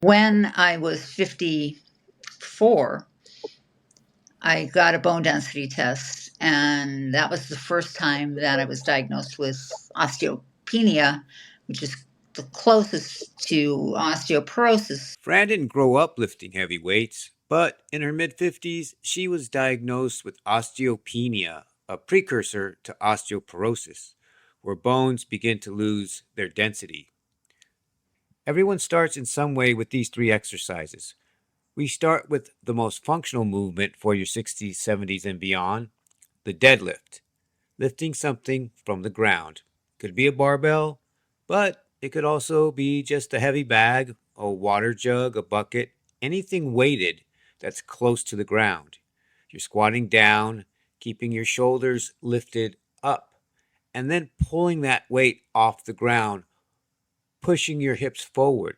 When I was 54, I got a bone density test, and that was the first time that I was diagnosed with osteopenia, which is the closest to osteoporosis. Fran didn't grow up lifting heavy weights, but in her mid-50s, she was diagnosed with osteopenia, a precursor to osteoporosis, where bones begin to lose their density. Everyone starts in some way with these 3 exercises. We start with the most functional movement for your 60s, 70s, and beyond, the deadlift, lifting something from the ground. Could be a barbell, but it could also be just a heavy bag, a water jug, a bucket, anything weighted that's close to the ground. You're squatting down, keeping your shoulders lifted up, and then pulling that weight off the ground, pushing your hips forward.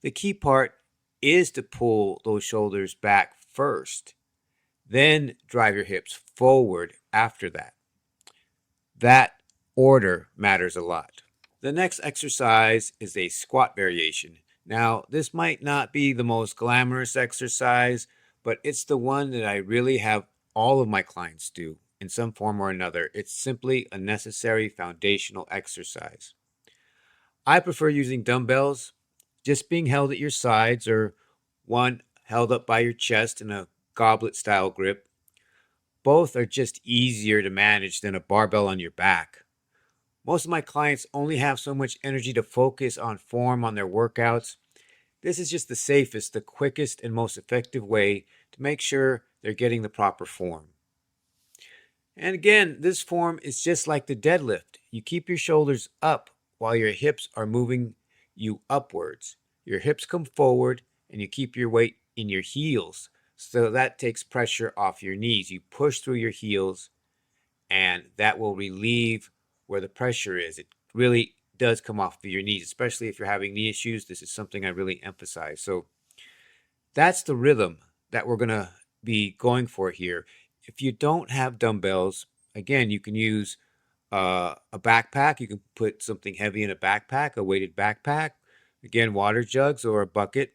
The key part is to pull those shoulders back first, then drive your hips forward after that. That order matters a lot. The next exercise is a squat variation. Now, this might not be the most glamorous exercise, but it's the one that I really have all of my clients do in some form or another. It's simply a necessary foundational exercise. I prefer using dumbbells, just being held at your sides or one held up by your chest in a goblet style grip. Both are just easier to manage than a barbell on your back. Most of my clients only have so much energy to focus on form on their workouts. This is just the safest, the quickest, and most effective way to make sure they're getting the proper form. And again, this form is just like the deadlift. You keep your shoulders up while your hips are moving you upwards. Your hips come forward and you keep your weight in your heels. So that takes pressure off your knees. You push through your heels and that will relieve where the pressure is. It really does come off of your knees, especially if you're having knee issues. This is something I really emphasize. So that's the rhythm that we're going to be going for here. If you don't have dumbbells, again, you can use a backpack. You can put something heavy in a backpack, a weighted backpack. Again, water jugs or a bucket.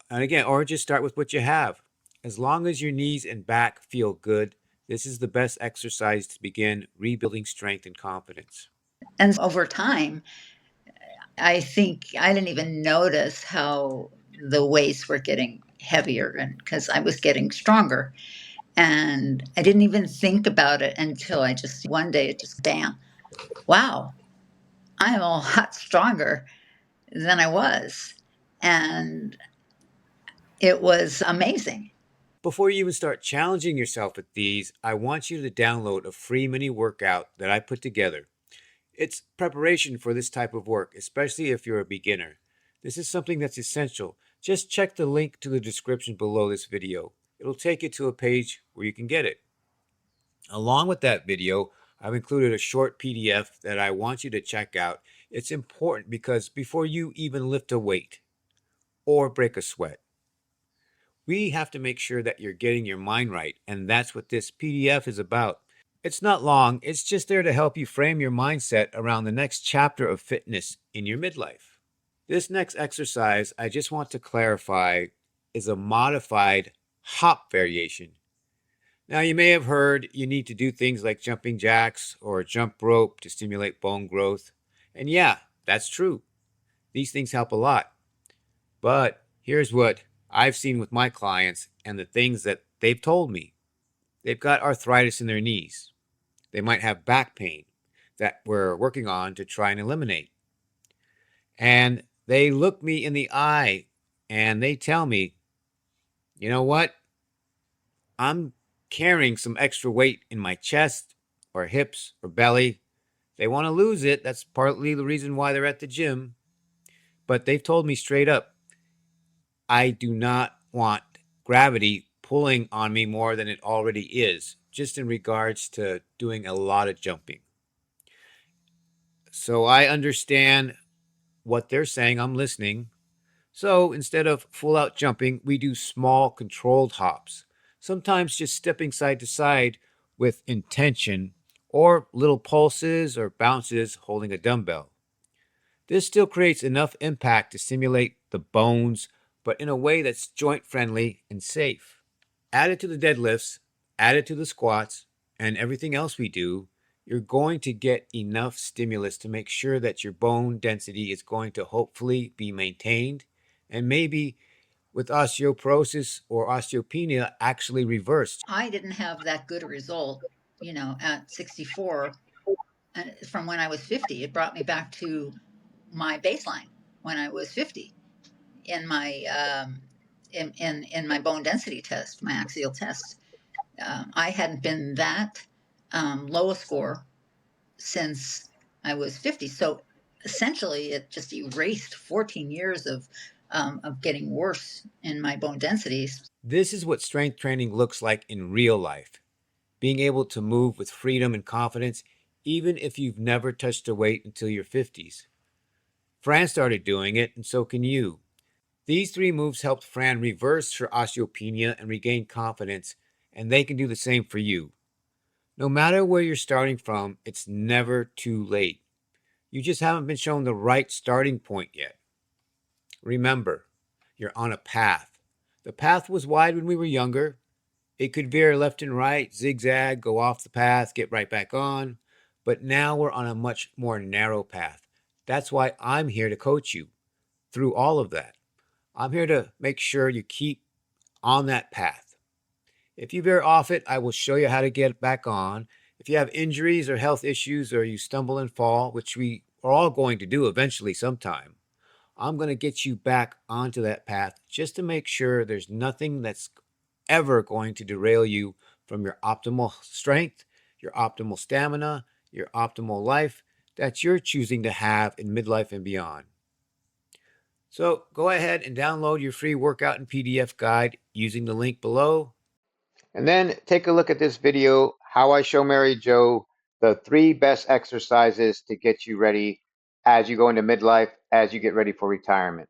And again, or just start with what you have. As long as your knees and back feel good, this is the best exercise to begin rebuilding strength and confidence. And over time, I think I didn't even notice how the weights were getting heavier, and because I was getting stronger. And I didn't even think about it until I just one day it just bam, wow, I'm a lot stronger than I was. And it was amazing. Before you even start challenging yourself with these, I want you to download a free mini workout that I put together. It's preparation for this type of work, especially if you're a beginner. This is something that's essential. Just check the link to the description below this video. It'll take you to a page where you can get it. Along with that video, I've included a short PDF that I want you to check out. It's important because before you even lift a weight or break a sweat, we have to make sure that you're getting your mind right, and that's what this PDF is about. It's not long, it's just there to help you frame your mindset around the next chapter of fitness in your midlife. This next exercise, I just want to clarify, is a modified hop variation. Now, you may have heard you need to do things like jumping jacks or jump rope to stimulate bone growth. And yeah, that's true. These things help a lot. But here's what I've seen with my clients and the things that they've told me. They've got arthritis in their knees. They might have back pain that we're working on to try and eliminate. And they look me in the eye and they tell me, you know what? I'm carrying some extra weight in my chest or hips or belly. They want to lose it. That's partly the reason why they're at the gym. But they've told me straight up, I do not want gravity pulling on me more than it already is, just in regards to doing a lot of jumping. So I understand what they're saying. I'm listening. So instead of full out jumping, we do small controlled hops, sometimes just stepping side to side with intention, or little pulses or bounces holding a dumbbell. This still creates enough impact to stimulate the bones, but in a way that's joint friendly and safe. Add it to the deadlifts, add it to the squats, and everything else we do, you're going to get enough stimulus to make sure that your bone density is going to hopefully be maintained and maybe with osteoporosis or osteopenia actually reversed. I didn't have that good a result, at 64 from when I was 50. It brought me back to my baseline when I was 50 in my in my bone density test, my axial test. I hadn't been that low a score since I was 50. So essentially, it just erased 14 years of getting worse in my bone densities. This is what strength training looks like in real life. Being able to move with freedom and confidence, even if you've never touched a weight until your 50s. Fran started doing it, and so can you. These three moves helped Fran reverse her osteopenia and regain confidence, and they can do the same for you. No matter where you're starting from, it's never too late. You just haven't been shown the right starting point yet. Remember, you're on a path. The path was wide when we were younger. It could veer left and right, zigzag, go off the path, get right back on. But now we're on a much more narrow path. That's why I'm here to coach you through all of that. I'm here to make sure you keep on that path. If you veer off it, I will show you how to get back on. If you have injuries or health issues or you stumble and fall, which we are all going to do eventually sometime, I'm going to get you back onto that path just to make sure there's nothing that's ever going to derail you from your optimal strength, your optimal stamina, your optimal life that you're choosing to have in midlife and beyond. So go ahead and download your free workout and PDF guide using the link below. And then take a look at this video, how I show Mary Jo the 3 best exercises to get you ready as you go into midlife, as you get ready for retirement.